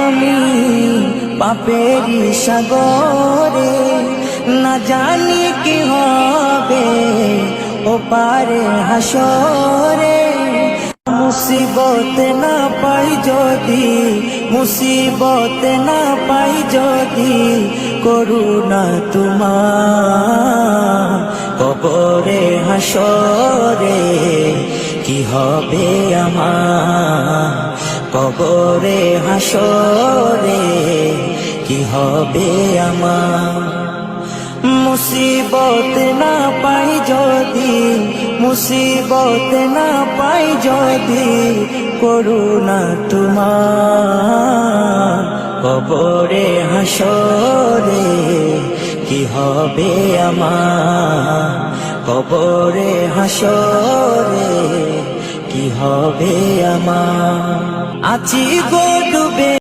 আমি পাপেরই সাগরে, না জানি কি হবে ও পারে হাসরে। মুসিবত না পাই যদি, মুসিবত না পাই যদি, করুণা তোমার কবরে হাসরে কি হবে আমার, কবরে হাসরে কি হবে আমার। মুসিবত না পাই যদি, মুসিবত না পাই যদি, করুণা তোমার কবরে হাসরে কি হবে আমার, কবরে হাসরে কি হবে আমার। আছি গো ডুবে